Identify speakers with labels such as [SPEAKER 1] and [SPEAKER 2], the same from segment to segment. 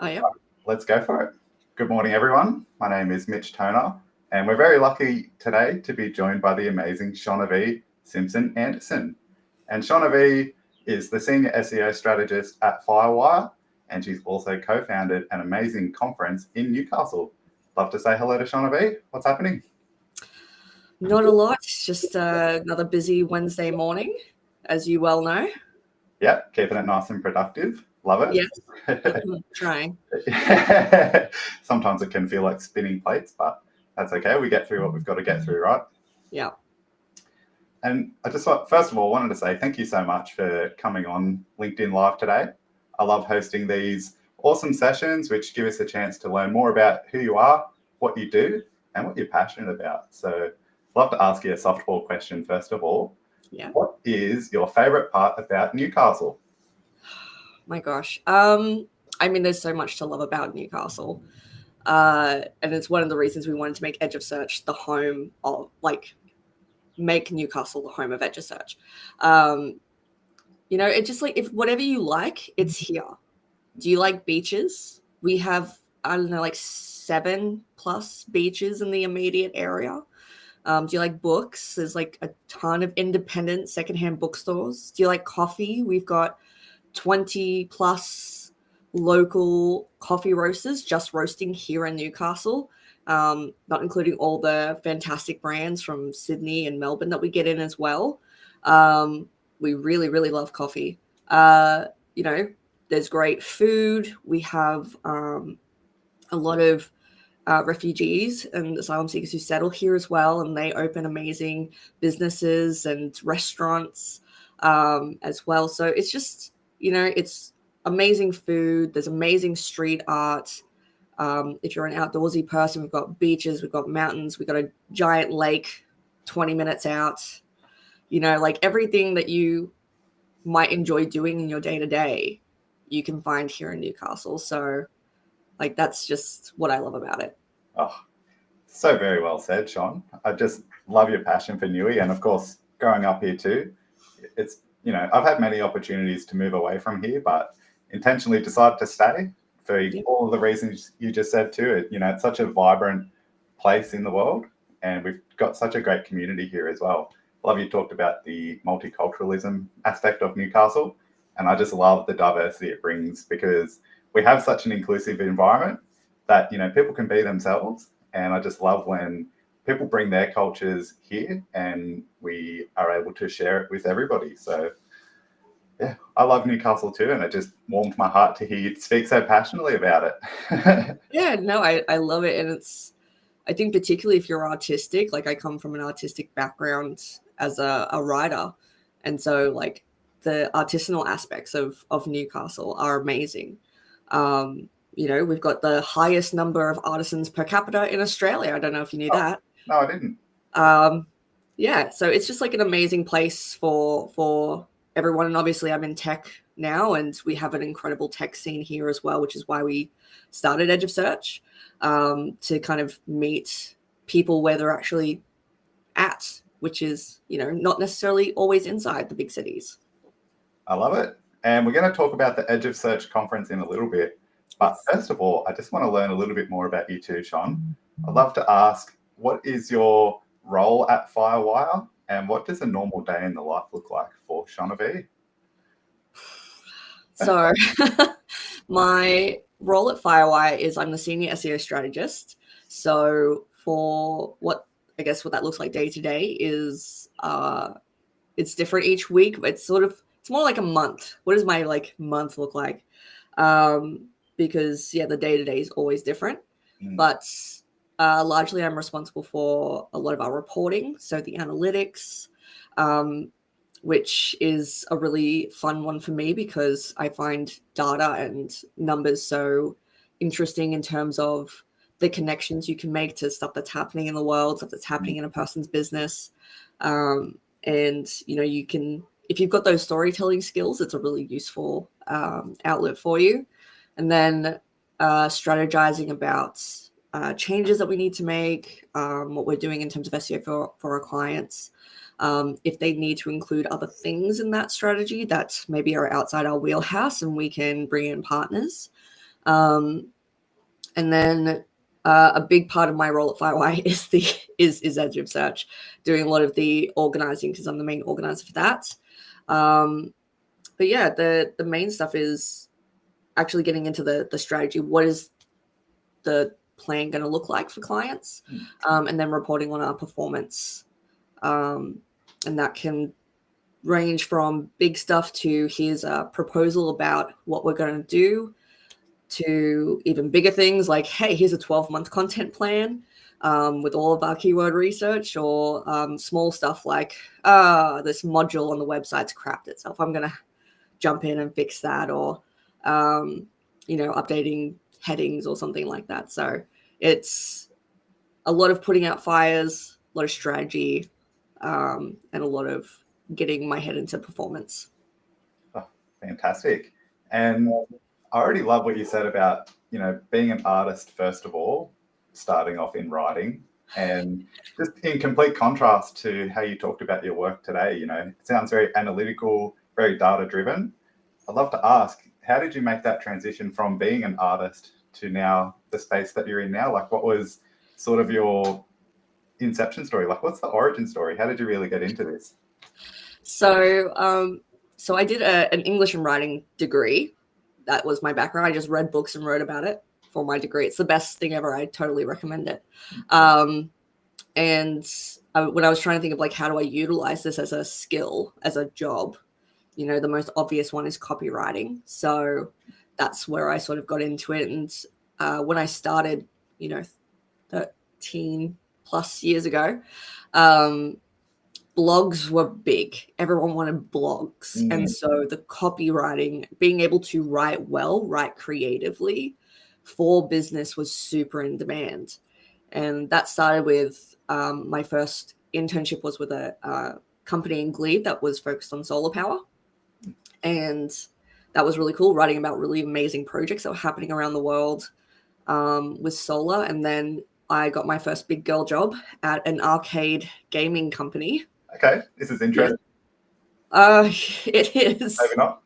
[SPEAKER 1] Oh, yeah.
[SPEAKER 2] Let's go for it. Good morning, everyone. My name is Mitch Toner, and we're very lucky today to be joined by the amazing Shonavee Simpson-Anderson. And Shonavee is the senior SEO strategist at Firewire, and she's also co-founded an amazing conference in Newcastle. Love to say hello to Shonavee. What's happening?
[SPEAKER 1] Not a lot. It's just another busy Wednesday morning, as you well know.
[SPEAKER 2] Yeah, keeping it nice and productive. Love it.
[SPEAKER 1] Yes, trying.
[SPEAKER 2] Sometimes it can feel like spinning plates, but that's okay. We get through what we've got to get through, right?
[SPEAKER 1] Yeah.
[SPEAKER 2] And I just first of all wanted to say thank you so much for coming on LinkedIn Live today. I love hosting these awesome sessions, which give us a chance to learn more about who you are, what you do, and what you're passionate about. So I'd love to ask you a softball question first of all.
[SPEAKER 1] Yeah.
[SPEAKER 2] What is your favourite part about Newcastle?
[SPEAKER 1] My gosh. I mean, there's so much to love about Newcastle. And it's one of the reasons we wanted to make Edge of Search the home of, make Newcastle the home of Edge of Search. It's just like, if whatever you like, it's here. Do you like beaches? We have, 7+ beaches in the immediate area. Do you like books? There's like a ton of independent secondhand bookstores. Do you like coffee? We've got 20+ local coffee roasters just roasting here in Newcastle, not including all the fantastic brands from Sydney and Melbourne that we get in as well. We really, really love coffee. There's great food. We have a lot of refugees and asylum seekers who settle here as well, and they open amazing businesses and restaurants as well. So it's just, it's amazing food. There's amazing street art. If you're an outdoorsy person, we've got beaches, we've got mountains, we've got a giant lake 20 minutes out. Everything that you might enjoy doing in your day-to-day, you can find here in Newcastle. So that's just what I love about it.
[SPEAKER 2] Oh, so very well said, Sean. I just love your passion for Newey, and of course, growing up here too. It's, I've had many opportunities to move away from here, but intentionally decided to stay for all of the reasons you just said too. It's such a vibrant place in the world, and we've got such a great community here as well. Love you talked about the multiculturalism aspect of Newcastle, and I just love the diversity it brings, because we have such an inclusive environment that, people can be themselves. And I just love when people bring their cultures here and we are able to share it with everybody. So yeah, I love Newcastle too. And it just warmed my heart to hear you speak so passionately about it.
[SPEAKER 1] Yeah, no, I love it. And I think particularly if you're artistic, I come from an artistic background as a writer. And so the artisanal aspects of Newcastle are amazing. We've got the highest number of artisans per capita in Australia. I don't know if you knew that.
[SPEAKER 2] No, I didn't.
[SPEAKER 1] Yeah, so it's just an amazing place for everyone. And obviously I'm in tech now, and we have an incredible tech scene here as well, which is why we started Edge of Search, to kind of meet people where they're actually at, which is, not necessarily always inside the big cities.
[SPEAKER 2] I love it. And we're going to talk about the Edge of Search conference in a little bit. But first of all, I just want to learn a little bit more about you too, Sean. I'd love to ask, what is your role at Firewire, and what does a normal day in the life look like for Shonavee?
[SPEAKER 1] So my role at Firewire is I'm the senior SEO strategist. So for what that looks like day to day is it's different each week. It's more like a month. What does my month look like? Because the day to day is always different. But largely I'm responsible for a lot of our reporting, so the analytics, which is a really fun one for me because I find data and numbers so interesting in terms of the connections you can make to stuff that's happening in the world, stuff that's happening in a person's business. And you can, if you've got those storytelling skills, it's a really useful outlet for you. And then strategizing about changes that we need to make, what we're doing in terms of SEO for our clients. If they need to include other things in that strategy that maybe are outside our wheelhouse and we can bring in partners. And then a big part of my role at Firewire is SEO and Search, doing a lot of the organizing because I'm the main organizer for that. But yeah, the main stuff is actually getting into the strategy. What is the plan going to look like for clients? And then reporting on our performance. And that can range from big stuff to here's a proposal about what we're going to do, to even bigger things like, hey, here's a 12-month content plan with all of our keyword research, or small stuff like, this module on the website's crapped itself. I'm going to jump in and fix that, or, updating headings or something like that. So it's a lot of putting out fires, a lot of strategy, and a lot of getting my head into performance.
[SPEAKER 2] Oh, fantastic. And I already love what you said about, being an artist, first of all, starting off in writing, and just in complete contrast to how you talked about your work today. It sounds very analytical, very data driven. I'd love to ask, how did you make that transition from being an artist to now the space that you're in now? Like, what was sort of your inception story? Like, what's the origin story? How did you really get into this?
[SPEAKER 1] So I did an English and writing degree. That was my background. I just read books and wrote about it for my degree. It's the best thing ever. I totally recommend it. And when I was trying to think of like, how do I utilize this as a skill, as a job, the most obvious one is copywriting. So that's where I sort of got into it. And when I started, 13 plus years ago, blogs were big. Everyone wanted blogs. And so the copywriting, being able to write well, write creatively for business was super in demand. And that started with my first internship was with a company in Glebe that was focused on solar power. And that was really cool, writing about really amazing projects that were happening around the world with solar. And then I got my first big girl job at an arcade gaming company.
[SPEAKER 2] Okay, this is interesting.
[SPEAKER 1] It is.
[SPEAKER 2] Maybe not.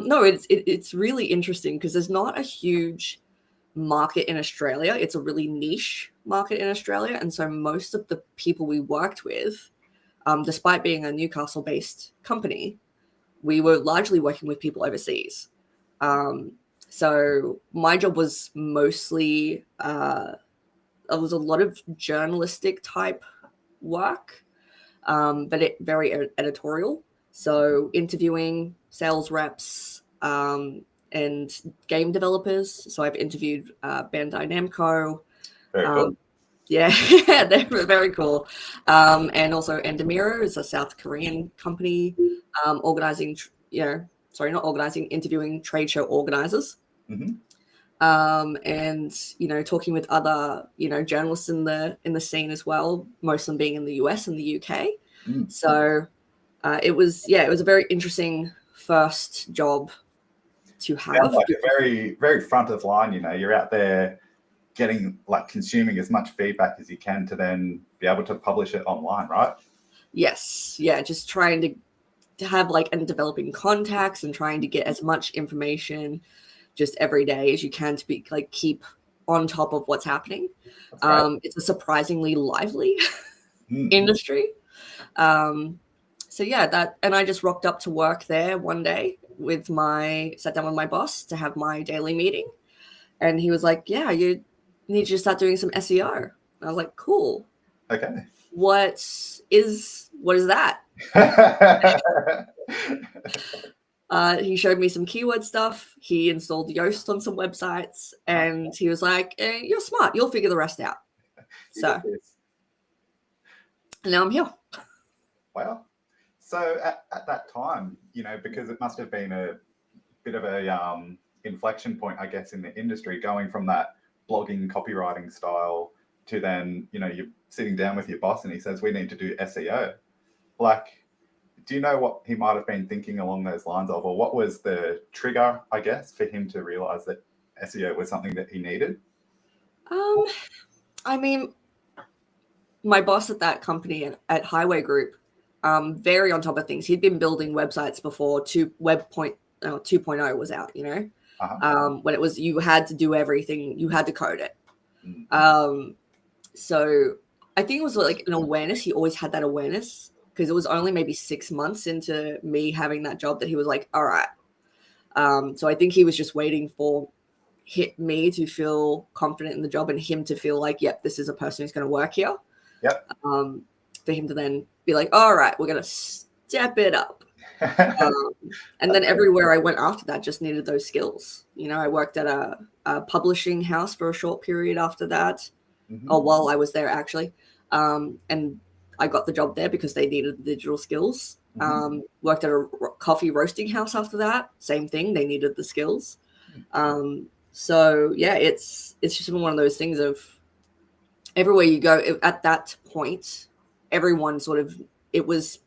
[SPEAKER 1] No, it's really interesting because there's not a huge market in Australia. It's a really niche market in Australia. And so most of the people we worked with, despite being a Newcastle-based company, we were largely working with people overseas. So my job was mostly, it was a lot of journalistic type work, but very editorial. So interviewing sales reps and game developers. So I've interviewed Bandai Namco.
[SPEAKER 2] Very cool.
[SPEAKER 1] Yeah, they're very cool. And also Endemiro is a South Korean company interviewing trade show organizers. And talking with other journalists in the scene as well, most of them being in the US and the UK. So it was a very interesting first job to have.
[SPEAKER 2] Sounds like a very, very front of line. You're out there getting, like, consuming as much feedback as you can to then be able to publish it online, right?
[SPEAKER 1] Yes, yeah, just trying to have and developing contacts and trying to get as much information just every day as you can to be keep on top of what's happening. Right. It's a surprisingly lively industry. So yeah, and I just rocked up to work there one day sat down with my boss to have my daily meeting. And he was like, yeah, you need to start doing some SEO. And I was like, cool.
[SPEAKER 2] Okay.
[SPEAKER 1] What is that? He showed me some keyword stuff. He installed Yoast on some websites, and he was like, you're smart. You'll figure the rest out. So now I'm here.
[SPEAKER 2] Wow. So at that time, because it must have been a bit of a inflection point, I guess, in the industry, going from that blogging, copywriting style to then, you're sitting down with your boss and he says, we need to do SEO. Do you know what he might have been thinking along those lines of, or what was the trigger, I guess, for him to realize that SEO was something that he needed?
[SPEAKER 1] I mean, my boss at that company at Highway Group, very on top of things. He'd been building websites before Web 2.0 was out, when it was you had to do everything, you had to code it. So I think it was like an awareness. He always had that awareness, because it was only maybe 6 months into me having that job that he was like, all right. So I think he was just waiting for me to feel confident in the job and him to feel like, yep, this is a person who's going to work here.
[SPEAKER 2] Yep.
[SPEAKER 1] For him to then be like, all right, we're going to step it up. And then everywhere I went after that just needed those skills. You know, I worked at a publishing house for a short period after that, or while I was there actually. And I got the job there because they needed the digital skills. Worked at a coffee roasting house after that. Same thing. They needed the skills. So yeah, it's just one of those things of everywhere you go at that point, everyone it was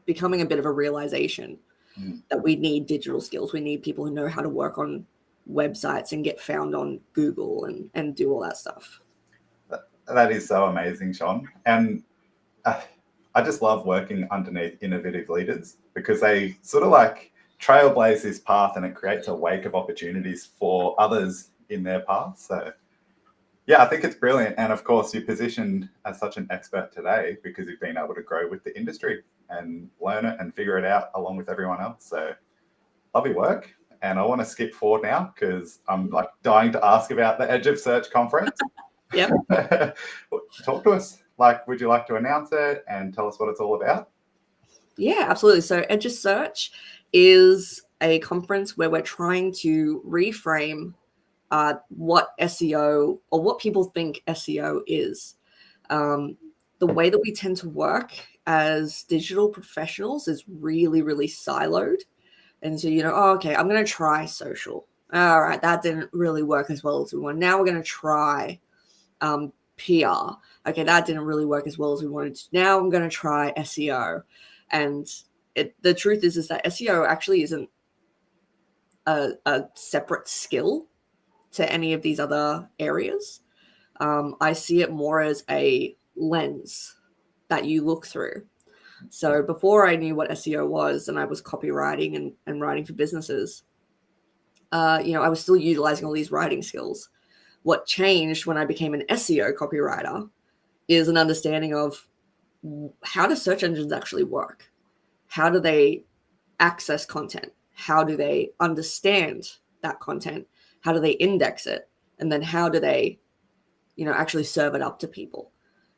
[SPEAKER 1] becoming a bit of a realization that we need digital skills. We need people who know how to work on websites and get found on Google and do all that stuff.
[SPEAKER 2] That is so amazing, Sean. And I just love working underneath innovative leaders, because they sort of like trailblaze this path, and it creates a wake of opportunities for others in their path. So yeah, I think it's brilliant. And of course, you're positioned as such an expert today because you've been able to grow with the industry and learn it and figure it out along with everyone else. So love your work. And I want to skip forward now because I'm like dying to ask about the Edge of Search conference.
[SPEAKER 1] Yeah.
[SPEAKER 2] Talk to us. Like, would you like to announce it and tell us what it's all about?
[SPEAKER 1] Yeah, absolutely. So Edge of Search is a conference where we're trying to reframe what SEO, or what people think SEO is. The way that we tend to work as digital professionals is really, really siloed. And so, okay, I'm going to try social. All right, that didn't really work as well as we want. Now we're going to try PR. Okay, that didn't really work as well as we wanted to. Now I'm going to try SEO. And the truth is that SEO actually isn't a separate skill to any of these other areas. I see it more as a lens that you look through. So before I knew what SEO was and I was copywriting and writing for businesses, I was still utilizing all these writing skills. What changed when I became an SEO copywriter is an understanding of how do search engines actually work? How do they access content? How do they understand that content? How do they index it? And then how do they, actually serve it up to people?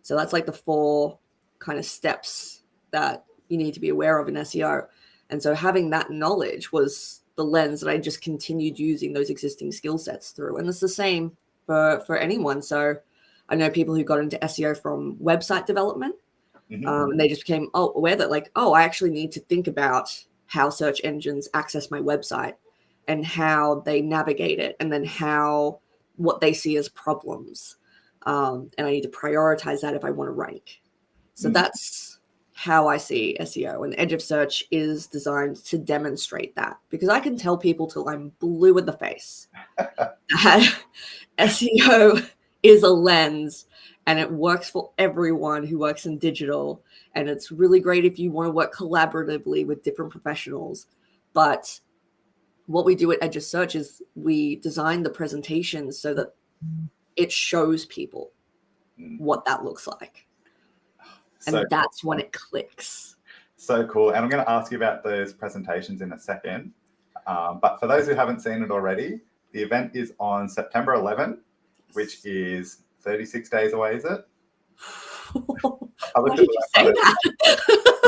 [SPEAKER 1] So that's like the 4 kind of steps that you need to be aware of in SEO. And so having that knowledge was the lens that I just continued using those existing skill sets through. And it's the same for anyone. So I know people who got into SEO from website development, and they just became aware that I actually need to think about how search engines access my website and how they navigate it, and then what they see as problems. And I need to prioritize that if I want to rank. So that's how I see SEO. And Edge of Search is designed to demonstrate that, because I can tell people till I'm blue in the face that SEO is a lens and it works for everyone who works in digital. And it's really great if you want to work collaboratively with different professionals. But what we do at Edge of Search is we design the presentation so that it shows people what that looks like. And that's when it clicks.
[SPEAKER 2] So cool. And I'm going to ask you about those presentations in a second. But for those who haven't seen it already, the event is on September 11, which is 36 days away, is it?
[SPEAKER 1] Why did you say that?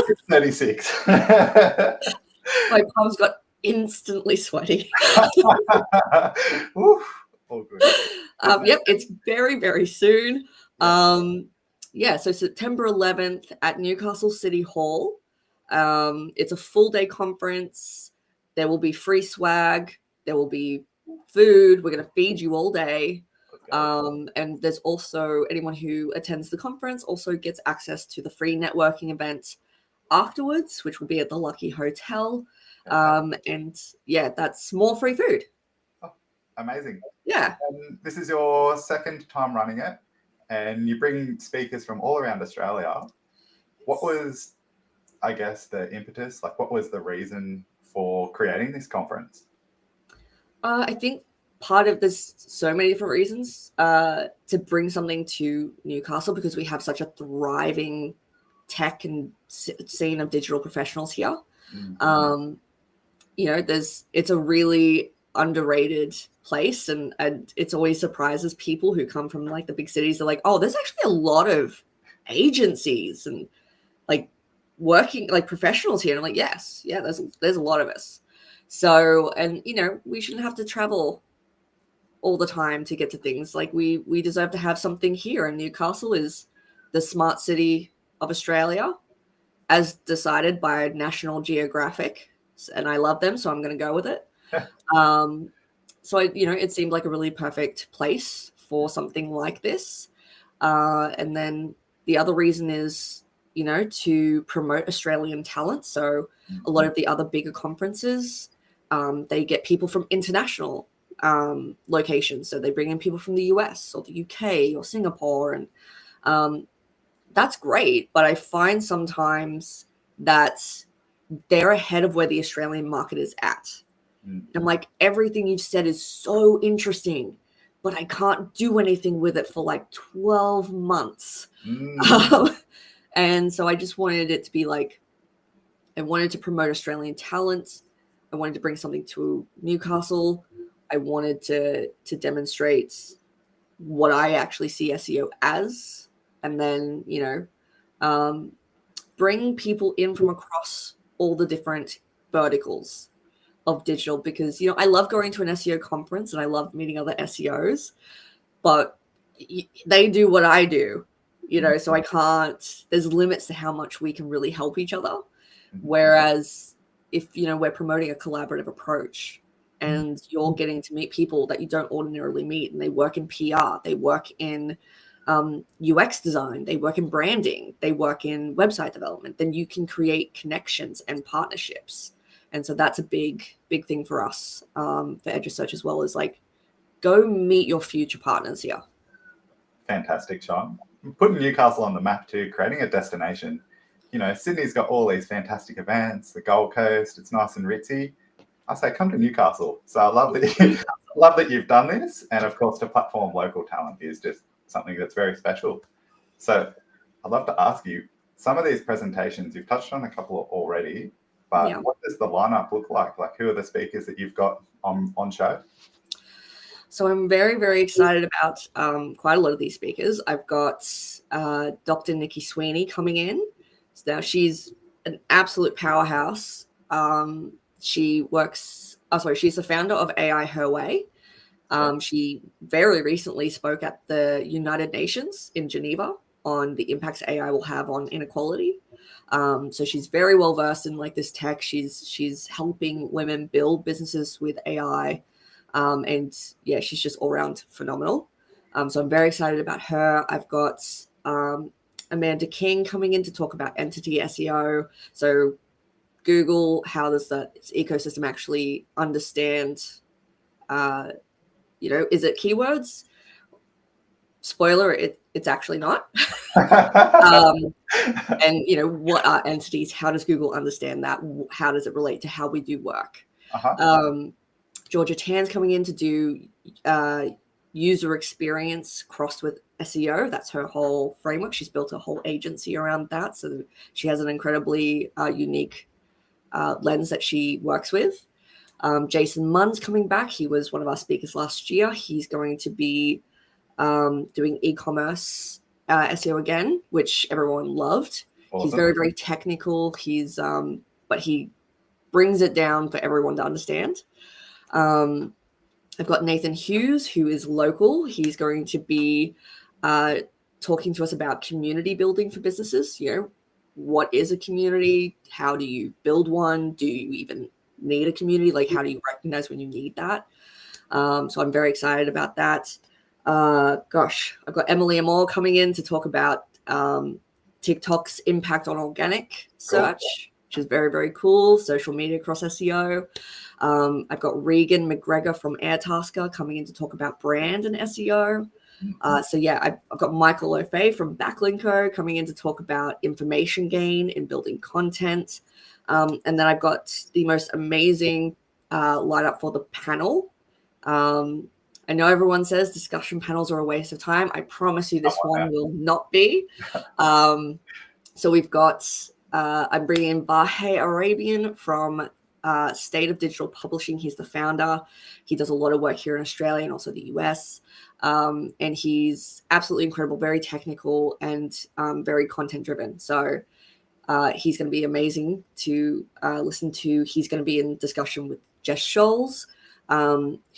[SPEAKER 2] It's 36.
[SPEAKER 1] My palms got instantly sweaty.
[SPEAKER 2] Oof, all good.
[SPEAKER 1] Yep, it's very, very soon. So September 11th at Newcastle City Hall. It's a full day conference. There will be free swag. There will be food. We're going to feed you all day. And there's also anyone who attends the conference also gets access to the free networking event afterwards, which will be at the Lucky Hotel. And yeah, that's more free food.
[SPEAKER 2] Oh, amazing.
[SPEAKER 1] Yeah.
[SPEAKER 2] This is your second time running it, and you bring speakers from all around Australia. What was, I guess, the impetus? What was the reason for creating this conference?
[SPEAKER 1] I think part of this, so many different reasons to bring something to Newcastle, because we have such a thriving tech and scene of digital professionals here. It's a really underrated place, and it's always surprises people who come from like the big cities. They're like, oh, there's actually a lot of agencies and like working like professionals here. And I'm like, yes, yeah, there's a lot of us. So, and we shouldn't have to travel all the time to get to things. Like we deserve to have something here. And Newcastle is the smart city of Australia, as decided by National Geographic, and I love them, so I'm going to go with it. So it seemed like a really perfect place for something like this. And then the other reason is, to promote Australian talent. So a lot of the other bigger conferences, they get people from international locations. So they bring in people from the US or the UK or Singapore, and that's great. But I find sometimes that they're ahead of where the Australian market is at. I'm like, everything you've said is so interesting, but I can't do anything with it for like 12 months. And so I just wanted it to be like, I wanted to promote Australian talent. I wanted to bring something to Newcastle. I wanted to demonstrate what I actually see SEO as, and then, bring people in from across all the different verticals of digital, because I love going to an SEO conference and I love meeting other SEOs, but they do what I do, so I can't, there's limits to how much we can really help each other. Whereas if we're promoting a collaborative approach and you're getting to meet people that you don't ordinarily meet, and they work in PR, they work in UX design, they work in branding, they work in website development, then you can create connections and partnerships. And so that's a big thing for us, for Edge of Search, as well as like, go meet your future partners here.
[SPEAKER 2] Fantastic, Sean. Putting Newcastle on the map too, creating a destination. Sydney's got all these fantastic events, the Gold Coast, it's nice and ritzy. I say come to Newcastle. So I love that you've done this. And of course, to platform local talent is just something that's very special. So I'd love to ask you, some of these presentations, you've touched on a couple already, but what does the lineup look like? Like, who are the speakers that you've got on show?
[SPEAKER 1] So I'm very, very excited about quite a lot of these speakers. I've got Dr. Nikki Sweeney coming in. So now she's an absolute powerhouse. She's the founder of AI Her Way. She very recently spoke at the United Nations in Geneva on the impacts AI will have on inequality. So she's very well versed in like this tech. She's helping women build businesses with AI. And yeah, she's just all around phenomenal. So I'm very excited about her. I've got Amanda King coming in to talk about entity SEO. So Google, how does the ecosystem actually understand, is it keywords? Spoiler, it's actually not. And what are entities? How does Google understand that? How does it relate to how we do work? Georgia Tan's coming in to do user experience crossed with SEO. That's her whole framework. She's built a whole agency around that. So she has an incredibly unique lens that she works with. Jason Munn's coming back. He was one of our speakers last year. He's going to be doing e-commerce SEO again, which everyone loved. Awesome. He's very, very technical. But he brings it down for everyone to understand. I've got Nathan Hughes, who is local. He's going to be talking to us about community building for businesses. What is a community? How do you build one? Do you even need a community? Like, how do you recognize when you need that? So I'm very excited about that. I've got Emily Amore coming in to talk about TikTok's impact on organic search, which is very, very cool. Social media across SEO. I've got Regan McGregor from Airtasker coming in to talk about brand and SEO. I've got Michael O'Fay from Backlinko coming in to talk about information gain in building content. And then I've got the most amazing lineup for the panel. I know everyone says discussion panels are a waste of time. I promise you this one will not be. So we've got, I'm bringing in Bahe Arabian from State of Digital Publishing. He's the founder. He does a lot of work here in Australia and also the US. And he's absolutely incredible, very technical and very content driven. So he's going to be amazing to listen to. He's going to be in discussion with Jess Scholes,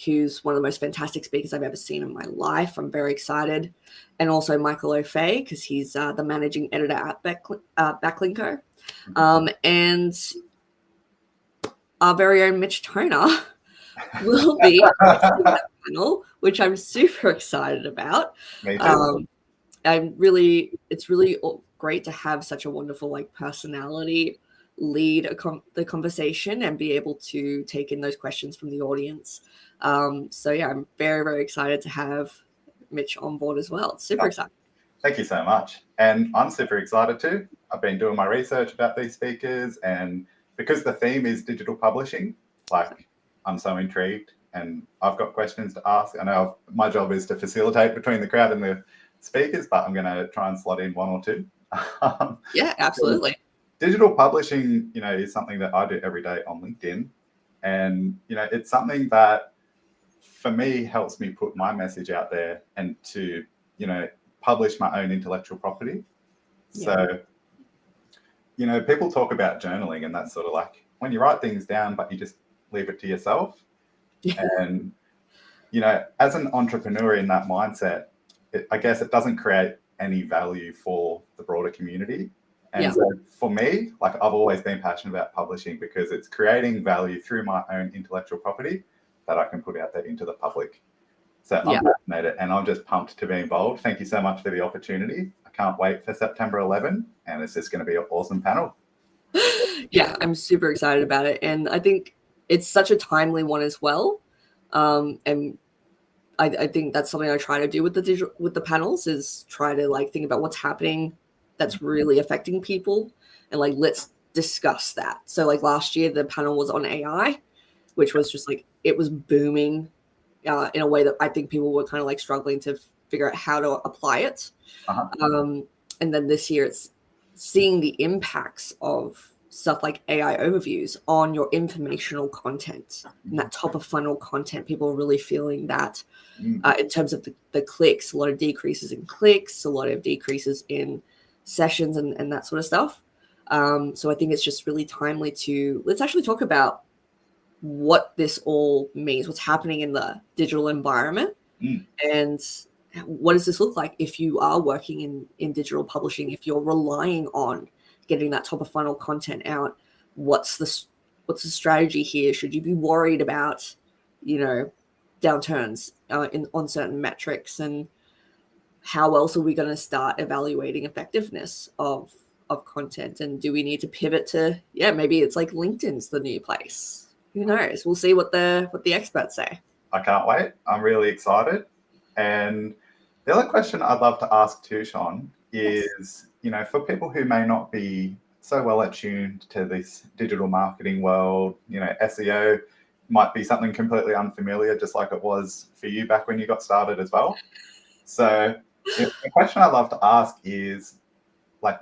[SPEAKER 1] who's one of the most fantastic speakers I've ever seen in my life. I'm very excited. And also Michael O'Fay, because he's the managing editor at Backlinko. And our very own Mitch Toner will be on that panel, which I'm super excited about. It's really great to have such a wonderful personality lead the conversation and be able to take in those questions from the audience. So yeah, I'm very, very excited to have Mitch on board as well. It's super exciting.
[SPEAKER 2] Thank you so much. And I'm super excited too. I've been doing my research about these speakers, and because the theme is digital publishing, I'm so intrigued and I've got questions to ask. I know my job is to facilitate between the crowd and the speakers, but I'm going to try and slot in one or two.
[SPEAKER 1] Yeah, absolutely.
[SPEAKER 2] Digital publishing, is something that I do every day on LinkedIn. And, it's something that for me helps me put my message out there and to, publish my own intellectual property. Yeah. So, people talk about journaling, and that's sort of like when you write things down, but you just leave it to yourself. And, as an entrepreneur in that mindset, I guess it doesn't create any value for the broader community. And so for me, I've always been passionate about publishing because it's creating value through my own intellectual property that I can put out there into the public. So I'm fascinated and I'm just pumped to be involved. Thank you so much for the opportunity. I can't wait for September 11, and it's just going to be an awesome panel.
[SPEAKER 1] Yeah, I'm super excited about it. And I think it's such a timely one as well. And I think that's something I try to do with the panels is try to think about what's happening that's really affecting people and let's discuss that. So last year the panel was on AI, which was just it was booming in a way that I think people were kind of struggling to figure out how to apply it. And then this year it's seeing the impacts of stuff like AI overviews on your informational content and that top of funnel content. People are really feeling that in terms of the clicks, a lot of decreases in clicks, a lot of decreases in sessions and that sort of stuff. So I think it's just really timely let's actually talk about what this all means, what's happening in the digital environment, and what does this look like if you are working in digital publishing, if you're relying on getting that top of funnel content out. What's the strategy here? Should you be worried about, downturns on certain metrics, and how else are we going to start evaluating effectiveness of content? And do we need to pivot to, maybe it's LinkedIn's the new place. Who knows? We'll see what the experts say.
[SPEAKER 2] I can't wait. I'm really excited. And the other question I'd love to ask too, Sean, is, for people who may not be so well attuned to this digital marketing world, SEO might be something completely unfamiliar, just like it was for you back when you got started as well. So the question I'd love to ask is,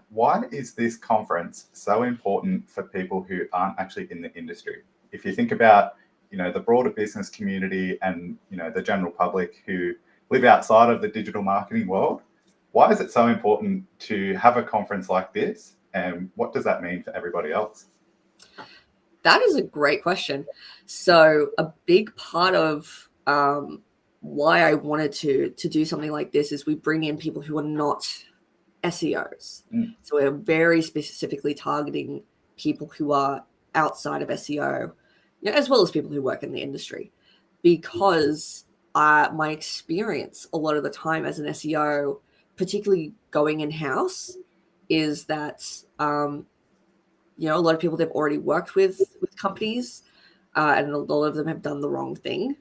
[SPEAKER 2] why is this conference so important for people who aren't actually in the industry? If you think about, the broader business community and, the general public who live outside of the digital marketing world, why is it so important to have a conference like this? And what does that mean for everybody else?
[SPEAKER 1] That is a great question. So a big part of why I wanted to do something like this is we bring in people who are not SEOs. So we're very specifically targeting people who are outside of SEO, as well as people who work in the industry, because my experience a lot of the time as an SEO, particularly going in-house, is that a lot of people, they've already worked with companies and a lot of them have done the wrong thing.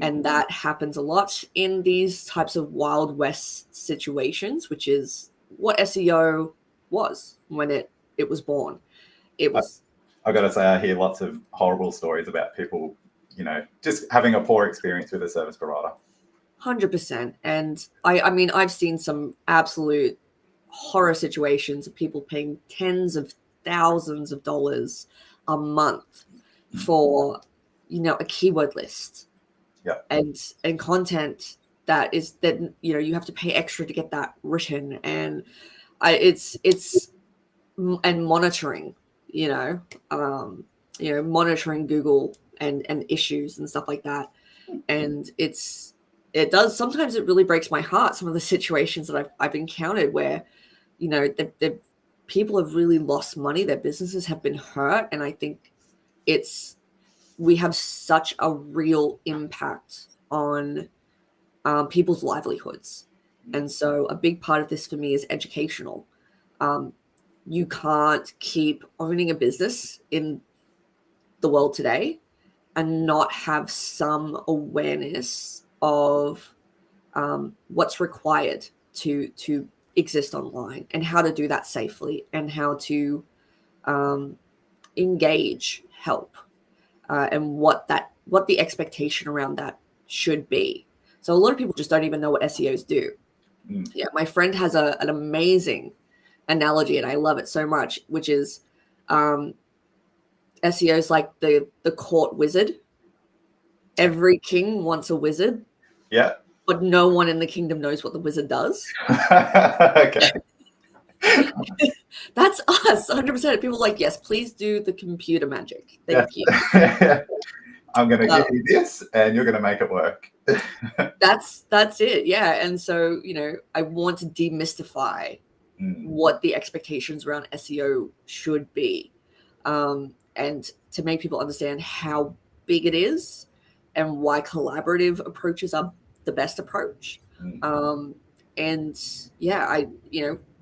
[SPEAKER 1] And that happens a lot in these types of Wild West situations, which is what SEO was when it was born. It was.
[SPEAKER 2] I got to say, I hear lots of horrible stories about people, just having a poor experience with a service provider.
[SPEAKER 1] 100%. And I mean, I've seen some absolute horror situations of people paying tens of thousands of dollars a month for, a keyword list.
[SPEAKER 2] Yeah.
[SPEAKER 1] And content that you have to pay extra to get that written. And it's and monitoring, monitoring Google and issues and stuff like that. And sometimes it really breaks my heart, some of the situations that I've encountered where, people have really lost money, their businesses have been hurt. And I think we have such a real impact on people's livelihoods. And so a big part of this for me is educational. You can't keep owning a business in the world today and not have some awareness of what's required to exist online and how to do that safely and how to engage help and what the expectation around that should be. So a lot of people just don't even know what SEOs do. Yeah, my friend has an amazing analogy, and I love it so much, which is SEOs like the court wizard. Every king wants a wizard.
[SPEAKER 2] Yeah.
[SPEAKER 1] But no one in the kingdom knows what the wizard does.
[SPEAKER 2] Okay.
[SPEAKER 1] That's us, 100%. People are like, yes, please do the computer magic. Thank you.
[SPEAKER 2] I'm going to give you this and you're going to make it work.
[SPEAKER 1] That's it. Yeah. And so, I want to demystify what the expectations around SEO should be, and to make people understand how big it is and why collaborative approaches are the best approach. And yeah,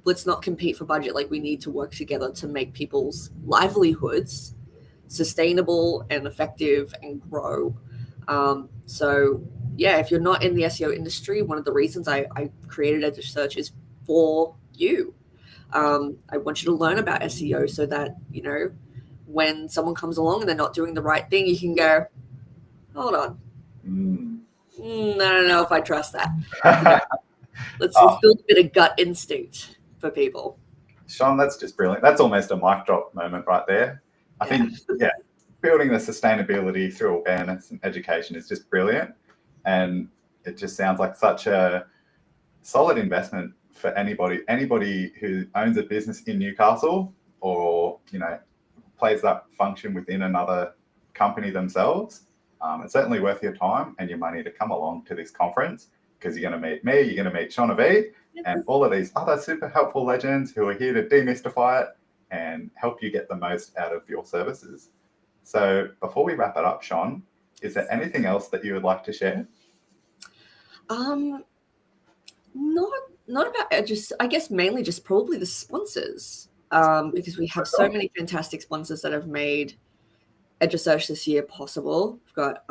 [SPEAKER 1] let's not compete for budget. Like, we need to work together to make people's livelihoods sustainable and effective and grow. So yeah, if you're not in the SEO industry, one of the reasons I created Edge of Search is for you. I want you to learn about SEO so that, when someone comes along and they're not doing the right thing, you can go, hold on. I don't know if I trust that. Let's build a bit of gut instinct for people.
[SPEAKER 2] Sean, that's just brilliant. That's almost a mic drop moment right there. I think, building the sustainability through awareness and education is just brilliant. And it just sounds like such a solid investment for anybody who owns a business in Newcastle or, plays that function within another company themselves. It's certainly worth your time and your money to come along to this conference, because you're going to meet me, you're going to meet Shonavee, and all of these other super helpful legends who are here to demystify it and help you get the most out of your services. So before we wrap it up, Sean, is there anything else that you would like to share?
[SPEAKER 1] Not about just, I guess mainly just probably the sponsors, because we have so many fantastic sponsors that have made Edge of Search this year possible. We've got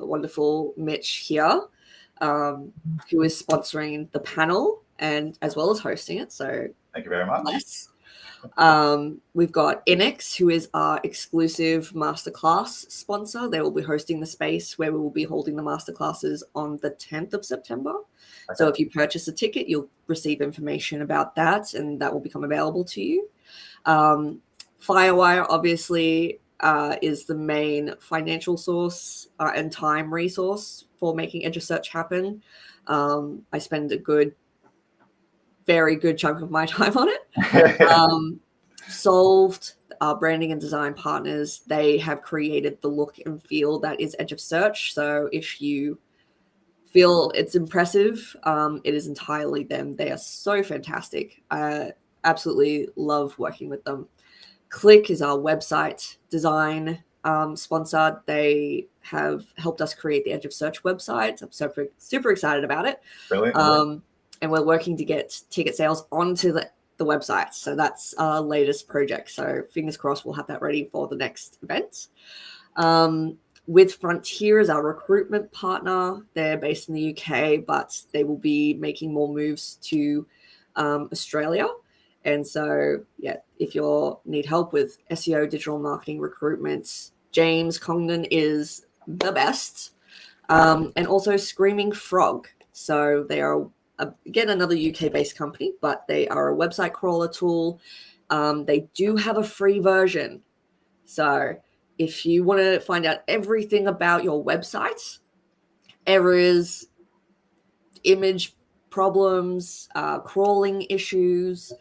[SPEAKER 1] wonderful Mitch here, who is sponsoring the panel and as well as hosting it. So
[SPEAKER 2] thank you very much.
[SPEAKER 1] We've got Inex, who is our exclusive masterclass sponsor. They will be hosting the space where we will be holding the masterclasses on the 10th of September. Okay. So if you purchase a ticket, you'll receive information about that, and that will become available to you. Firewire, obviously, is the main financial source and time resource for making Edge of Search happen. I spend a very good chunk of my time on it. Solved, our branding and design partners, they have created the look and feel that is Edge of Search. So if you feel it's impressive, it is entirely them. They are so fantastic. I absolutely love working with them. Click is our website design sponsor. They have helped us create the Edge of Search website. I'm super excited about it.
[SPEAKER 2] Brilliant.
[SPEAKER 1] And we're working to get ticket sales onto the website. So that's our latest project. So fingers crossed we'll have that ready for the next event. With Frontier as our recruitment partner. They're based in the UK, but they will be making more moves to Australia. And so, yeah, if you need help with SEO, digital marketing, recruitment, James Congdon is the best. And also Screaming Frog. So they are, again, another UK-based company, but they are a website crawler tool. They do have a free version. So if you want to find out everything about your website, errors, image problems, crawling issues,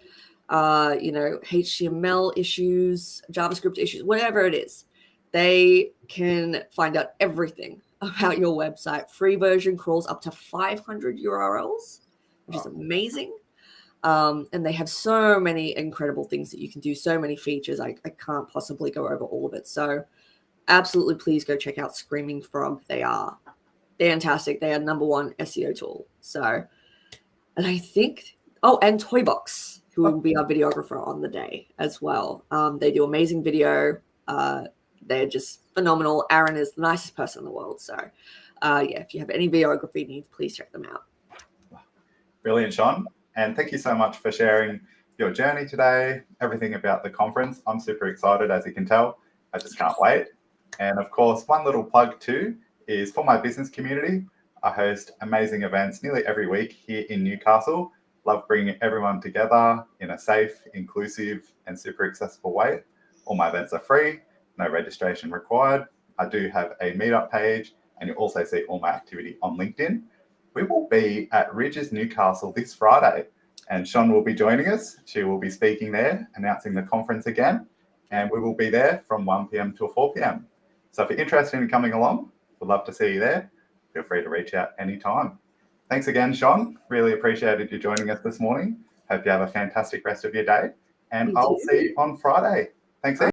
[SPEAKER 1] HTML issues, JavaScript issues, whatever it is, they can find out everything about your website. Free version crawls up to 500 URLs, which is amazing. And they have so many incredible things that you can do, so many features. I can't possibly go over all of it. So absolutely, please go check out Screaming Frog. They are fantastic. They are #1 SEO tool. So, and I think, and Toybox, who will be our videographer on the day as well. They do amazing video. They're just phenomenal. Aaron is the nicest person in the world. So, if you have any videography needs, please check them out.
[SPEAKER 2] Brilliant, Sean. And thank you so much for sharing your journey today, everything about the conference. I'm super excited, as you can tell. I just can't wait. And of course, one little plug too is for my business community. I host amazing events nearly every week here in Newcastle. Love bringing everyone together in a safe, inclusive, and super accessible way. All my events are free, no registration required. I do have a meetup page, and you'll also see all my activity on LinkedIn. We will be at Ridges Newcastle this Friday, and Sean will be joining us. She will be speaking there, announcing the conference again, and we will be there from 1 p.m. till 4 p.m. So if you're interested in coming along, we'd love to see you there. Feel free to reach out anytime. Thanks again, Sean. Really appreciated you joining us this morning. Hope you have a fantastic rest of your day, and I'll see you on Friday. Thanks.